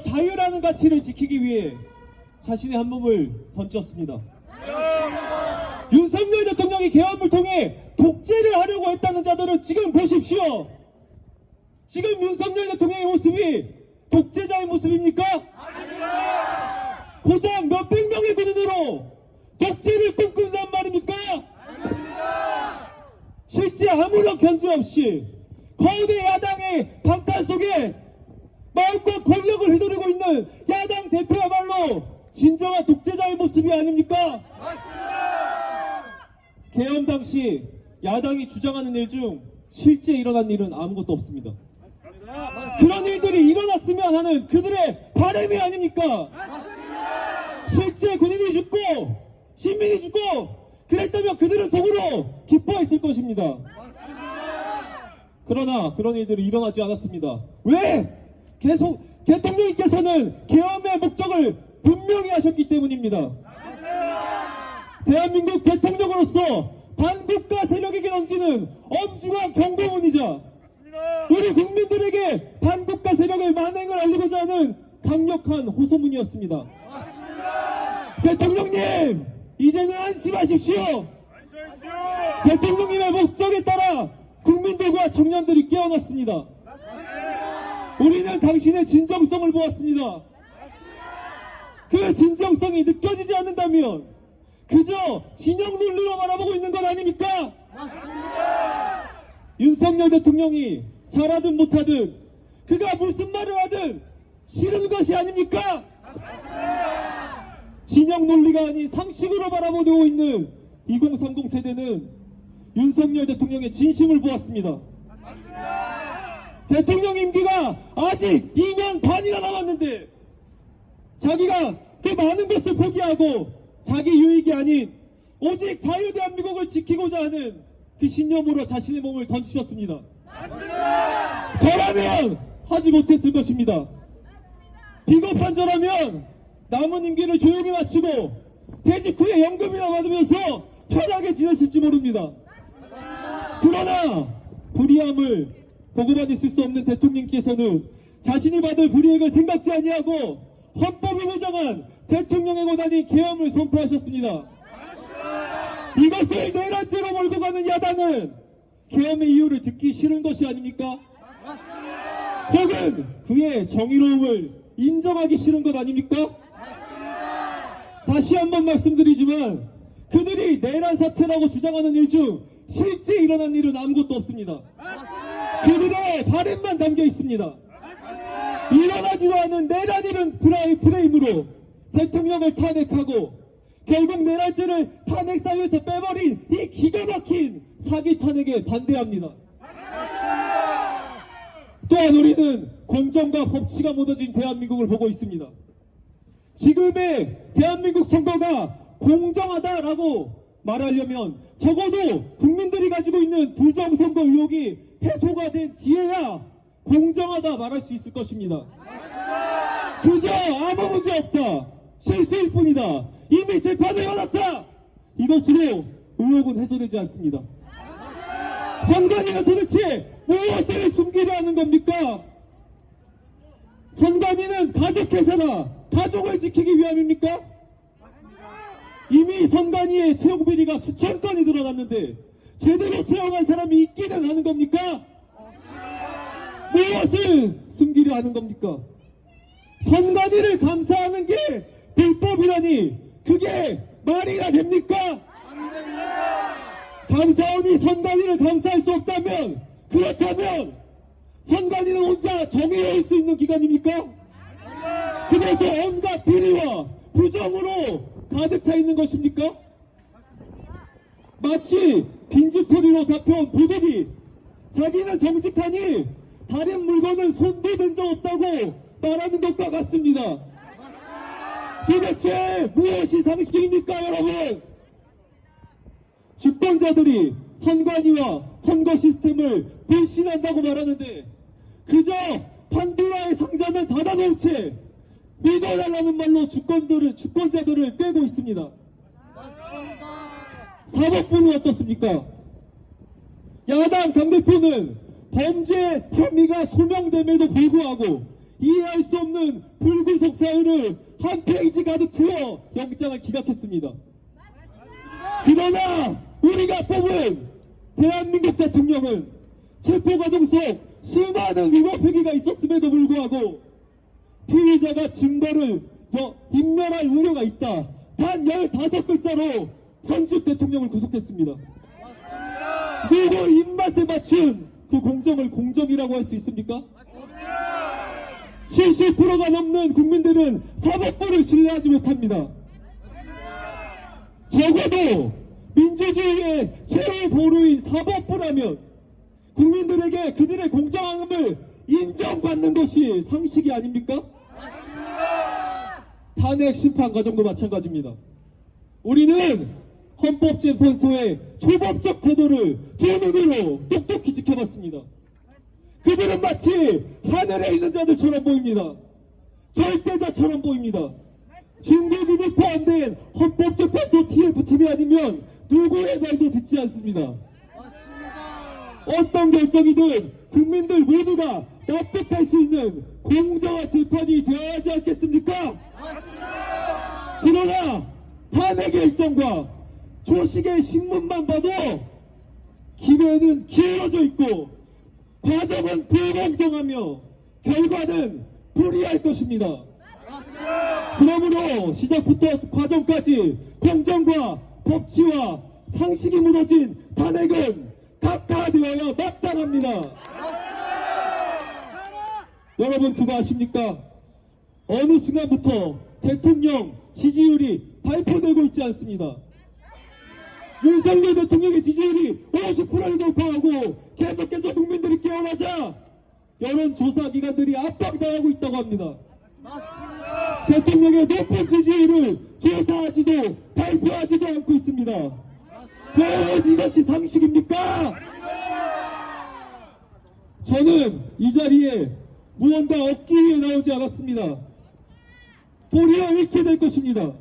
자유라는 가치를 지키기 위해 자신의 한 몸을 던졌습니다. 윤석열 대통령이 계엄을 통해 독재를 하려고 했다는 자들은 지금 보십시오. 지금 윤석열 대통령의 모습이 독재자의 모습입니까? 아닙니다. 고작 몇백 명의 군인으로 독재를 꿈꾼단 말입니까? 아닙니다. 실제 아무런 견제 없이 거대 야당의 방탄 속에 마음껏 권력을 휘두르고 있는 야당 대표야말로 진정한 독재자의 모습이 아닙니까? 맞습니다. 계엄 당시 야당이 주장하는 일 중 실제 일어난 일은 아무것도 없습니다. 맞습니다. 그런 일들이 일어났으면 하는 그들의 바람이 아닙니까? 맞습니다. 실제 군인이 죽고 시민이 죽고 그랬다면 그들은 속으로 기뻐했을 것입니다. 맞습니다. 그러나 그런 일들이 일어나지 않았습니다. 왜? 계속 대통령님께서는 계엄의 목적을 분명히 하셨기 때문입니다. 맞습니다. 대한민국 대통령으로서 반국가 세력에게 던지는 엄중한 경고문이자 맞습니다. 우리 국민들에게 반국가 세력의 만행을 알리고자 하는 강력한 호소문이었습니다. 맞습니다. 대통령님, 이제는 안심하십시오. 안심하십시오. 대통령님의 목적에 따라 국민들과 청년들이 깨어났습니다. 맞습니다. 우리는 당신의 진정성을 보았습니다. 맞습니다. 그 진정성이 느껴지지 않는다면 그저 진영 논리로 바라보고 있는 것 아닙니까? 맞습니다. 윤석열 대통령이 잘하든 못하든 그가 무슨 말을 하든 싫은 것이 아닙니까? 맞습니다. 진영 논리가 아닌 상식으로 바라보고 있는 2030 세대는 윤석열 대통령의 진심을 보았습니다. 맞습니다. 대통령 임기가 아직 2년 반이나 남았는데 자기가 그 많은 것을 포기하고 자기 유익이 아닌 오직 자유대한민국을 지키고자 하는 그 신념으로 자신의 몸을 던지셨습니다. 맞습니다. 저라면 하지 못했을 것입니다. 비겁한 저라면 남은 임기를 조용히 마치고 퇴직 후에 연금이나 받으면서 편하게 지내실지 모릅니다. 그러나 불이함을 보고만 있을 수 없는 대통령께서는 자신이 받을 불이익을 생각지 아니하고 헌법이 보장한 대통령의 권한인 계엄을 선포하셨습니다. 이것을 내란죄로 몰고 가는 야당은 계엄의 이유를 듣기 싫은 것이 아닙니까? 맞습니다. 혹은 그의 정의로움을 인정하기 싫은 것 아닙니까? 맞습니다. 다시 한번 말씀드리지만 그들이 내란 사태라고 주장하는 일 중 실제 일어난 일은 아무것도 없습니다. 맞습니다. 그들의 바램만 담겨 있습니다. 맞습니다. 일어나지도 않은 내란 일은 프레임으로 대통령을 탄핵하고 결국 내란죄를 탄핵 사유에서 빼버린 이 기가 막힌 사기 탄핵에 반대합니다. 또한 우리는 공정과 법치가 묻어진 대한민국을 보고 있습니다. 지금의 대한민국 선거가 공정하다라고 말하려면 적어도 국민들이 가지고 있는 부정선거 의혹이 해소가 된 뒤에야 공정하다 말할 수 있을 것입니다. 그저 아무 문제 없다, 실수일 뿐이다, 이미 재판을 받았다, 이것으로 의혹은 해소되지 않습니다. 선관위는 도대체 무엇을 숨기려 하는 겁니까? 선관위는 가족회사나 가족을 지키기 위함입니까? 이미 선관위의 채용 비리가 수천 건이 드러났는데 제대로 채용한 사람이 있기는 하는 겁니까? 무엇을 숨기려 하는 겁니까? 선관위를 감사하는 게 불법이라니 그게 말이나 됩니까? 안 됩니다. 감사원이 선관위를 감사할 수 없다면, 그렇다면 선관위는 혼자 정의로울 수 있는 기관입니까? 그래서 온갖 비리와 부정으로 가득 차 있는 것입니까? 마치 빈집털이로 잡혀온 도둑이 자기는 정직하니 다른 물건은 손도 댄 적 없다고 말하는 것과 같습니다. 도대체 무엇이 상식입니까, 여러분? 주권자들이 선관위와 선거 시스템을 불신한다고 말하는데 그저 판도라의 상자는 닫아놓은 채 믿어달라는 말로 주권자들을 꿰고 있습니다. 사법부는 어떻습니까? 야당 당대표는 범죄 혐의가 소명됨에도 불구하고 이해할 수 없는 불구속 사유를 한 페이지 가득 채워 영장을 기각했습니다. 그러나 우리가 뽑은 대한민국 대통령은 체포과정 속 수많은 위법 행위가 있었음에도 불구하고 피의자가 증거를 인멸할 우려가 있다. 단 15글자로 현직 대통령을 구속했습니다. 누구 입맛에 맞춘 그 공정을 공정이라고 할 수 있습니까? 70%가 넘는 국민들은 사법부를 신뢰하지 못합니다. 적어도 민주주의의 최후 보루인 사법부라면 국민들에게 그들의 공정함을 인정받는 것이 상식이 아닙니까? 탄핵 심판 과정도 마찬가지입니다. 우리는 헌법재판소의 초법적 태도를 두 눈으로 똑똑히 지켜봤습니다. 그들은 마치 하늘에 있는 자들처럼 보입니다. 절대자처럼 보입니다. 중국인이 포함된 헌법재판소 TF팀이 아니면 누구의 말도 듣지 않습니다. 어떤 결정이든 국민들 모두가 납득할 수 있는 공정한 재판이 되어야 하지 않겠습니까? 그러나 탄핵의 일정과 조식의 신문만 봐도 기회는 길어져 있고 과정은 불공정하며 결과는 불이할 것입니다. 그러므로 시작부터 과정까지 공정과 법치와 상식이 무너진 탄핵은 각하되어야 마땅합니다. 여러분 그거 아십니까? 어느 순간부터 대통령 지지율이 발표되고 있지 않습니다. 윤석열 대통령의 지지율이 50%를 돌파하고 계속해서 국민들이 깨어나자 여론조사기관들이 압박당하고 있다고 합니다. 대통령의 높은 지지율을 조사하지도 발표하지도 않고 있습니다. 과연 이것이 상식입니까? 저는 이 자리에 무언가 얻기 위해 나오지 않았습니다. 도리어 잃게 될 것입니다.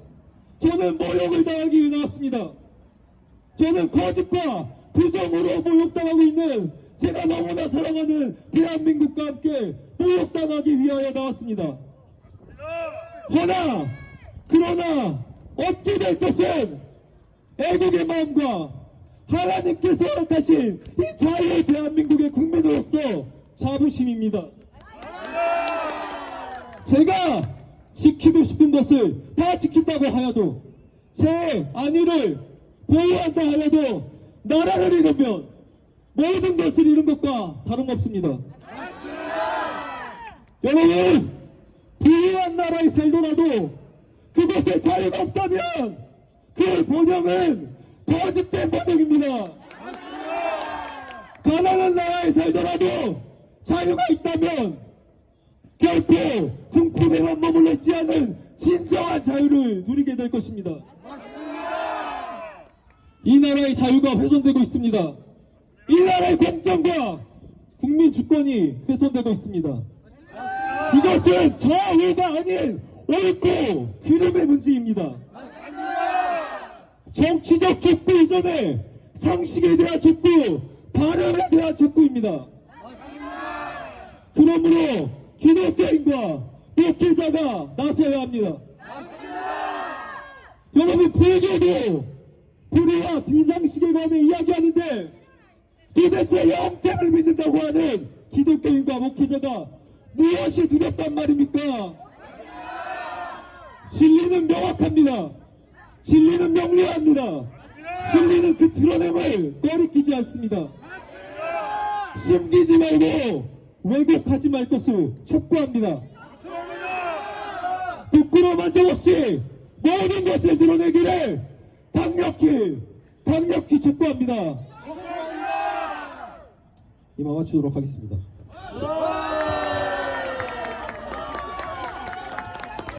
저는 모욕을 당하기 위해 나왔습니다. 저는 거짓과 부정으로 모욕당하고 있는 제가 너무나 사랑하는 대한민국과 함께 모욕당하기 위하여 나왔습니다. 그러나 얻게 될 것은 애국의 마음과 하나님께서 허락하신 이 자유의 대한민국의 국민으로서 자부심입니다. 제가 지키고 싶은 것을 다 지킨다고 하여도 제 안위를 보호한다 하여도 나라를 잃으면 모든 것을 잃은 것과 다름없습니다. 여러분 부유한 나라에 살더라도 그곳에 자유가 없다면 그 번영은 거짓된 번영입니다. 가난한 나라에 살더라도 자유가 있다면 결코 궁핍에만 머물러 있지 않은 진정한 자유를 누리게 될 것입니다. 이 나라의 자유가 훼손되고 있습니다. 이 나라의 공정과 국민 주권이 훼손되고 있습니다. 이것은 좌우가 아닌 옳고 그름의 문제입니다. 정치적 촉구 이전에 상식에 대한 촉구, 발언에 대한 촉구입니다. 그러므로 기독교인과 목회자가 나서야 합니다. 여러분 불교도 불의와 비상식에 관해 이야기하는데 도대체 영생을 믿는다고 하는 기독교인과 목회자가 무엇이 두렵단 말입니까? 진리는 명확합니다. 진리는 명료합니다. 진리는 그 드러냄을 꺼리끼지 않습니다. 숨기지 말고 왜곡하지 말 것을 촉구합니다. 부끄러움한 적 없이 모든 것을 드러내기를 강력히 촉구합니다. 이만 마치도록 하겠습니다.